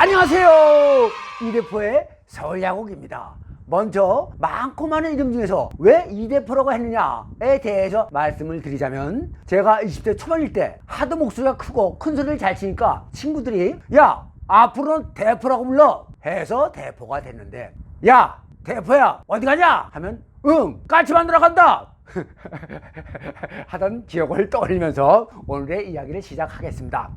안녕하세요. 이대포의 서울야구입니다. 먼저 많고 많은 이름 중에서 왜 이대포라고 했느냐에 대해서 말씀을 드리자면, 제가 20대 초반일 때 하도 목소리가 크고 큰 소리를 잘 치니까 친구들이 야, 앞으로는 대포라고 불러 해서 대포가 됐는데, 야 대포야 어디 가냐 하면 응 까치 만들어 간다 하던 기억을 떠올리면서 오늘의 이야기를 시작하겠습니다.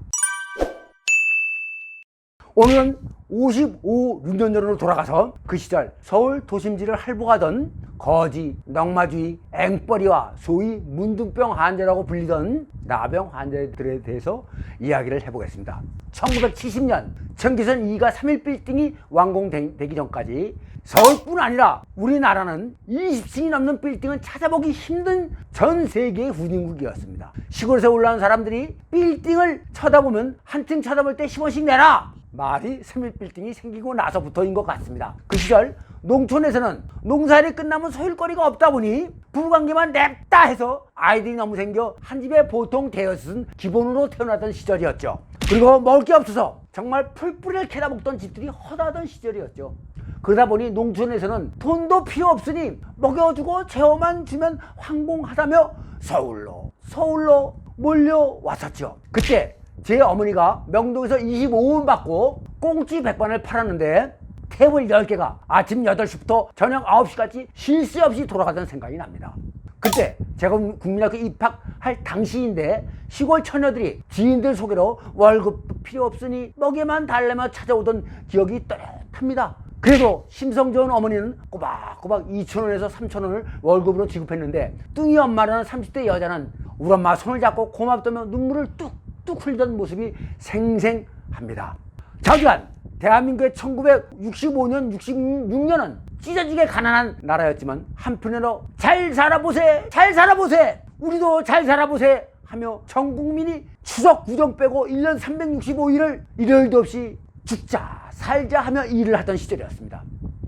오늘은 56년 전으로 돌아가서 그 시절 서울 도심지를 할복하던 거지, 넝마주의, 앵벌이와 소위 문둥병 환자라고 불리던 나병 환자들에 대해서 이야기를 해보겠습니다. 1970년 청계선 2가 3일 빌딩이 완공되기 전까지 서울뿐 아니라 우리나라는 20층이 넘는 빌딩은 찾아보기 힘든 전 세계의 후진국이었습니다. 시골에서 올라온 사람들이 빌딩을 쳐다보면 한 층 쳐다볼 때 10원씩 내라! 말이 3일 빌딩이 생기고 나서부터인 것 같습니다. 그 시절 농촌에서는 농사일이 끝나면 소일거리가 없다 보니 부부관계만 냅다 해서 아이들이 너무 생겨 한 집에 보통 대여섯은 기본으로 태어났던 시절이었죠. 그리고 먹을 게 없어서 정말 풀뿌리를 캐다 먹던 집들이 허다하던 시절이었죠. 그러다 보니 농촌에서는 돈도 필요 없으니 먹여주고 재워만 주면 황공하다며 서울로 몰려왔었죠. 그때 제 어머니가 명동에서 25원 받고 꽁치 100반을 팔았는데 테이블 10개가 아침 8시부터 저녁 9시까지 쉴 새 없이 돌아가던 생각이 납니다. 그때 제가 국민학교 입학할 당시인데 시골 처녀들이 지인들 소개로 월급 필요 없으니 먹이만 달래며 찾아오던 기억이 또렷합니다. 그래도 심성 좋은 어머니는 꼬박꼬박 2,000원에서 3,000원을 월급으로 지급했는데 뚱이 엄마라는 30대 여자는 우리 엄마 손을 잡고 고맙다며 눈물을 뚝뚝 흘리던 모습이 생생합니다. 자우지간 대한민국의 1965년, 66년은 찢어지게 가난한 나라였지만 한편으로 잘 살아보세 우리도 잘 살아보세 하며 전 국민이 추석 구정 빼고 1년 365일을 일요일도 없이 죽자 살자 하며 일을 하던 시절이었습니다.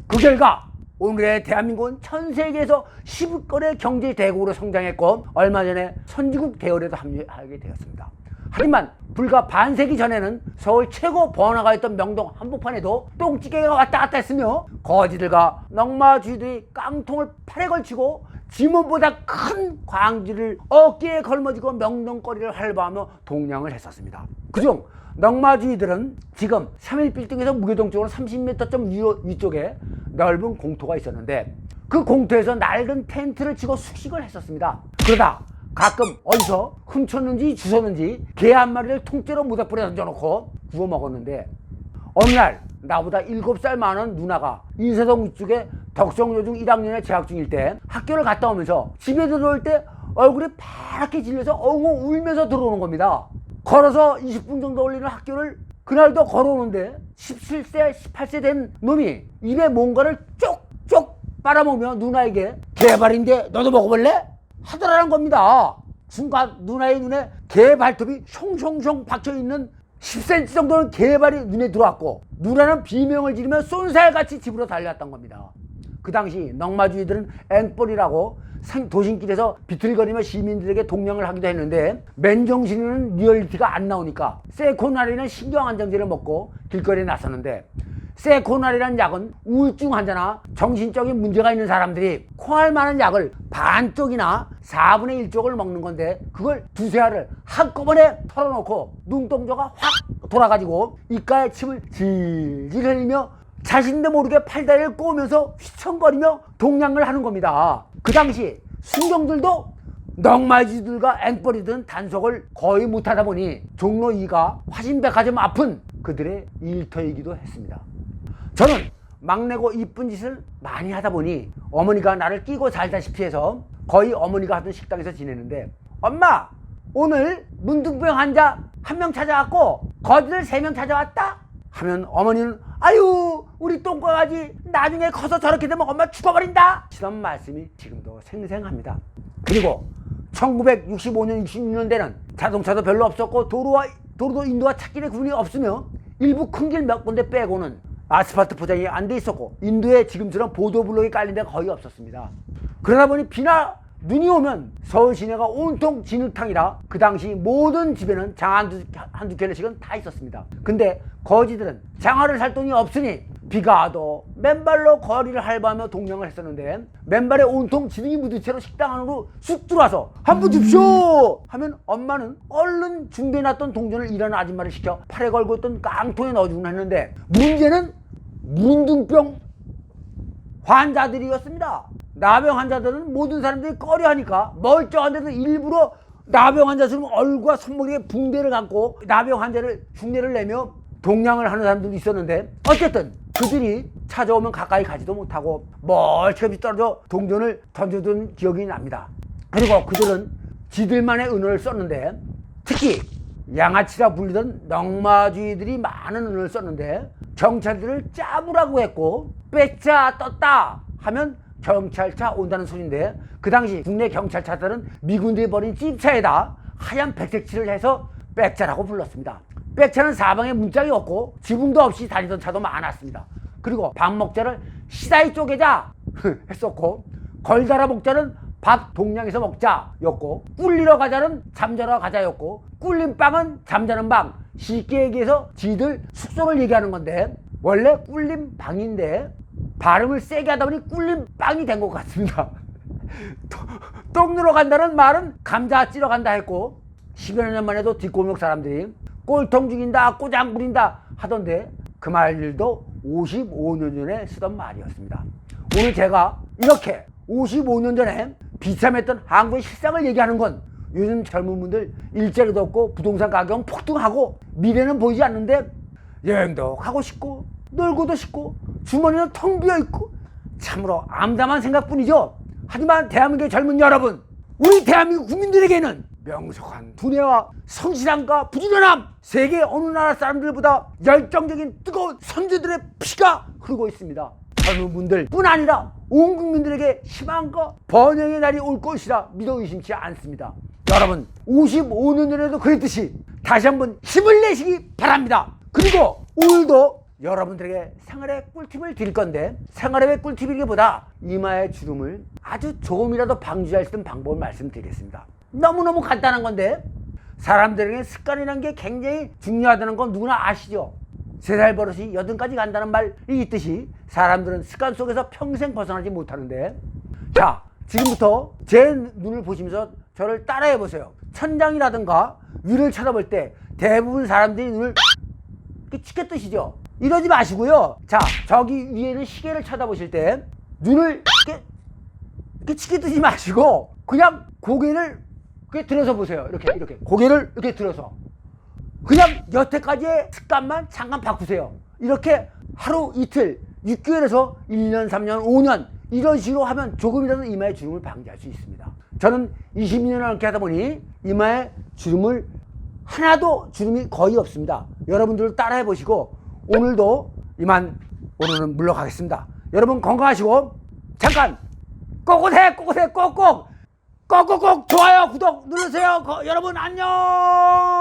그 결과 오늘의 대한민국은 전 세계에서 10위권의 경제 대국으로 성장했고 얼마 전에 선진국 대열에도 합류하게 되었습니다. 하지만 불과 반세기 전에는 서울 최고 번화가였던 명동 한복판에도 똥찌개가 왔다 갔다 했으며 거지들과 넝마주의들이 깡통을 팔에 걸치고 지문보다 큰 광지를 어깨에 걸머쥐고 명동거리를 활보하며 동냥을 했었습니다. 그중 넝마주의들은 지금 3일 빌딩에서 무교동 쪽으로 30m 위쪽에 넓은 공터가 있었는데 그 공터에서 낡은 텐트를 치고 숙식을 했었습니다. 그러다 가끔 어디서 훔쳤는지 주웠는지 개 한 마리를 통째로 모닥불에 던져놓고 구워 먹었는데, 어느 날 나보다 7살 많은 누나가 인사동 위쪽에 덕성여중 1학년에 재학 중일 때 학교를 갔다 오면서 집에 들어올 때 얼굴이 파랗게 질려서 엉엉 울면서 들어오는 겁니다. 걸어서 20분 정도 걸리는 학교를 그날도 걸어오는데 17세, 18세 된 놈이 입에 뭔가를 쪽쪽 빨아먹으며 누나에게 개발인데 너도 먹어볼래? 하더라는 겁니다. 순간 누나의 눈에 개 발톱이 숑숑숑 박혀있는 10cm 정도는 개발이 눈에 들어왔고 누나는 비명을 지르며 쏜살같이 집으로 달려왔던 겁니다. 그 당시 넝마주의들은 앵벌이라고 도심길에서 비틀거리며 시민들에게 동냥을 하기도 했는데 맨정신에는 리얼리티가 안 나오니까 세코날이라는 신경안정제를 먹고 길거리에 나섰는데, 세코날이라는 약은 우울증 환자나 정신적인 문제가 있는 사람들이 코알 많은 약을 반쪽이나 4분의 1쪽을 먹는 건데 그걸 두세 알을 한꺼번에 털어놓고 눈동자가 확 돌아가지고 입가에 침을 질질 흘리며 자신도 모르게 팔다리를 꼬으면서 휘청거리며 동냥을 하는 겁니다. 그 당시 순경들도 넝마주의들과 앵벌이든 단속을 거의 못하다 보니 종로 2가 화신백화점 앞은 그들의 일터이기도 했습니다. 저는 막내고 이쁜 짓을 많이 하다 보니 어머니가 나를 끼고 살다시피 해서 거의 어머니가 하던 식당에서 지내는데, 엄마 오늘 문둥병 환자 1명 찾아왔고 거지들 3명 찾아왔다 하면 어머니는 아유 우리 똥강아지 나중에 커서 저렇게 되면 엄마 죽어버린다 이런 말씀이 지금도 생생합니다. 그리고 1965년 66년대는 자동차도 별로 없었고 도로도 인도와 찾길의 구분이 없으며 일부 큰 길 몇 군데 빼고는 아스팔트 포장이 안 돼 있었고 인도에 지금처럼 보도블록이 깔린 데가 거의 없었습니다. 그러다 보니 비나 눈이 오면 서울 시내가 온통 진흙탕이라 그 당시 모든 집에는 장 한두 켤레씩은 다 있었습니다. 근데 거지들은 장화를 살 돈이 없으니 비가 와도 맨발로 거리를 할바하며 동냥을 했었는데, 맨발에 온통 지능이 묻은 채로 식당 안으로 쑥 들어와서 한 푼 줍쇼 하면 엄마는 얼른 준비해놨던 동전을 일하는 아줌마를 시켜 팔에 걸고 있던 깡통에 넣어주곤 했는데, 문제는 문둥병 환자들이었습니다. 나병 환자들은 모든 사람들이 꺼려하니까 멀쩡한 데도 일부러 나병 환자처럼 얼굴과 손목에 붕대를 감고 나병 환자를 흉내를 내며 동냥을 하는 사람들도 있었는데, 어쨌든 그들이 찾아오면 가까이 가지도 못하고 멀찌감치 떨어져 동전을 던져둔 기억이 납니다. 그리고 그들은 지들만의 은어를 썼는데, 특히 양아치라 불리던 넝마주의들이 많은 은어를 썼는데, 경찰들을 짜부라고 했고 빼짜 떴다 하면 경찰차 온다는 소리인데, 그 당시 국내 경찰차들은 미군들이 버린 찝차에다 하얀 백색칠을 해서 백자라고 불렀습니다. 백차는 사방에 문짝이 없고 지붕도 없이 다니던 차도 많았습니다. 그리고 밥 먹자를 시다이 쪼개자 했었고, 걸달아 먹자는 밥 동량에서 먹자였고, 꿀리러 가자는 잠자러 가자였고, 꿀린 빵은 잠자는 방, 쉽게 얘기해서 지들 숙소를 얘기하는 건데, 원래 꿀린 방인데 발음을 세게 하다 보니 꿀린 빵이 된 것 같습니다. 똥 누러 간다는 말은 감자 찌러 간다 했고, 10여 년 만에도 뒷골목 사람들이 꼴통 죽인다, 꼬장 부린다 하던데, 그 말도 55년 전에 쓰던 말이었습니다. 오늘 제가 이렇게 55년 전에 비참했던 한국의 실상을 얘기하는 건, 요즘 젊은 분들 일자리도 없고 부동산 가격은 폭등하고 미래는 보이지 않는데 여행도 가고 싶고 놀고도 싶고 주머니는 텅 비어있고 참으로 암담한 생각뿐이죠. 하지만 대한민국의 젊은 여러분, 우리 대한민국 국민들에게는 명석한 두뇌와 성실함과 부지런함, 세계 어느 나라 사람들보다 열정적인 뜨거운 선조들의 피가 흐르고 있습니다. 젊은 분들 뿐 아니라 온 국민들에게 희망과 번영의 날이 올 것이라 믿어 의심치 않습니다. 여러분, 55년 전에도 그랬듯이 다시 한번 힘을 내시기 바랍니다. 그리고 오늘도 여러분들에게 생활의 꿀팁을 드릴 건데, 생활의 꿀팁이기보다 이마의 주름을 아주 조금이라도 방지할 수 있는 방법을 말씀드리겠습니다. 너무너무 간단한 건데, 사람들에게 습관이라는 게 굉장히 중요하다는 건 누구나 아시죠? 3살 버릇이 80까지 간다는 말이 있듯이 사람들은 습관 속에서 평생 벗어나지 못하는데, 자, 지금부터 제 눈을 보시면서 저를 따라해 보세요. 천장이라든가 위를 쳐다볼 때 대부분 사람들이 눈을 이렇게 치켜 뜨시죠? 이러지 마시고요. 자, 저기 위에는 시계를 쳐다보실 때 눈을 이렇게 치켜 뜨지 마시고 그냥 고개를 이렇게 들어서 보세요. 이렇게 고개를 이렇게 들어서 그냥 여태까지의 습관만 잠깐 바꾸세요. 이렇게 하루 이틀 6개월에서 1년 3년 5년 이런 식으로 하면 조금이라도 이마의 주름을 방지할 수 있습니다. 저는 22년을 넘게 하다 보니 이마에 주름을 하나도 주름이 거의 없습니다. 여러분들도 따라해 보시고 오늘도 이만 오늘은 물러가겠습니다. 여러분 건강하시고 잠깐 꼭꼭 좋아요 구독 누르세요. 여러분 안녕.